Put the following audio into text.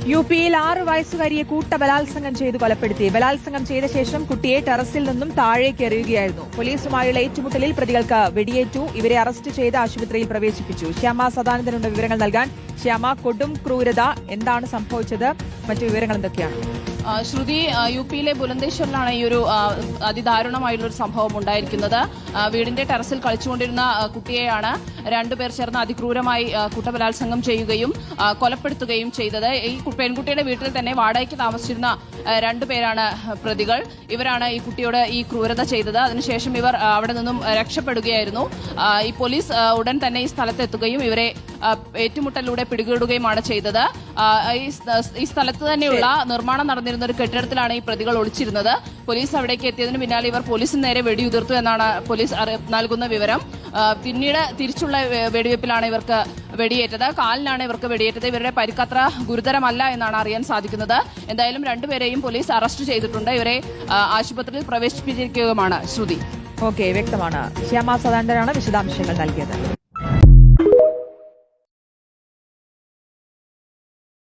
യുപിയിൽ 6 വയസ്സുകാരിയെ കൂട്ടബലാത്സംഗം ചെയ്തു കൊലപ്പെടുത്തി. ബലാത്സംഗം ചെയ്ത ശേഷം കുട്ടിയെ ടെറസിൽ നിന്നും താഴേക്ക് എറിയുകയായിരുന്നു. പോലീസുമായുള്ള ഏറ്റുമുട്ടലിൽ പ്രതികൾക്ക് വെടിയേറ്റു. ഇവരെ അറസ്റ്റ് ചെയ്ത് ആശുപത്രിയിൽ പ്രവേശിപ്പിച്ചു. ശ്യാമ സദാനന്ദനുണ്ട് വിവരങ്ങൾ നൽകാൻ. ശ്യാമ, കൊടും ക്രൂരത, എന്താണ് സംഭവിച്ചത്? മറ്റു വിവരങ്ങൾ എന്തൊക്കെയാണ്? ശ്രുതി, യുപിയിലെ ബുലന്ദേശ്വറിലാണ് ഈ ഒരു അതിദാരുണമായുള്ളൊരു സംഭവം ഉണ്ടായിരിക്കുന്നത്. വീടിന്റെ ടെറസിൽ കളിച്ചുകൊണ്ടിരുന്ന കുട്ടിയെയാണ് രണ്ടുപേർ ചേർന്ന് അതിക്രൂരമായി കൂട്ടബലാത്സംഗം ചെയ്യുകയും കൊലപ്പെടുത്തുകയും ചെയ്തത്. ഈ പെൺകുട്ടിയുടെ വീട്ടിൽ തന്നെ വാടകയ്ക്ക് താമസിച്ചിരുന്ന രണ്ടുപേരാണ് പ്രതികൾ. ഇവരാണ് ഈ കുട്ടിയോട് ഈ ക്രൂരത ചെയ്തത്. അതിനുശേഷം ഇവർ അവിടെ നിന്നും രക്ഷപ്പെടുകയായിരുന്നു. ഈ പോലീസ് ഉടൻ തന്നെ ഈ സ്ഥലത്തെത്തുകയും ഇവരെ ഏറ്റുമുട്ടലിലൂടെ പിടികൂടുകയുമാണ് ചെയ്തത്. ഈ സ്ഥലത്ത് തന്നെയുള്ള നിർമ്മാണം നടന്നിരുന്ന ഒരു കെട്ടിടത്തിലാണ് ഈ പ്രതികൾ ഒളിച്ചിരുന്നത്. പോലീസ് അവിടേക്ക് എത്തിയതിന് പിന്നാലെ ഇവർ പോലീസിന് നേരെ വെടിയുതിർത്തു എന്നാണ് പോലീസ് നൽകുന്ന വിവരം. പിന്നീട് തിരിച്ചുള്ള വെടിവെപ്പിലാണ് ഇവർക്ക് വെടിയേറ്റത്. കാലിനാണ് ഇവർക്ക് വെടിയേറ്റത്. ഇവരുടെ പരിക്കത്ര ഗുരുതരമല്ല എന്നാണ് അറിയാൻ സാധിക്കുന്നത്. എന്തായാലും രണ്ടുപേരെയും പോലീസ് അറസ്റ്റ് ചെയ്തിട്ടുണ്ട്. ഇവരെ ആശുപത്രിയിൽ പ്രവേശിപ്പിച്ചിരിക്കുകയുമാണ്. ശ്രുതി, ഓക്കെ, വ്യക്തമാണ്. ശ്യാമ സദാനന്ദനാണ് വിശദാംശങ്ങൾ നൽകിയത്.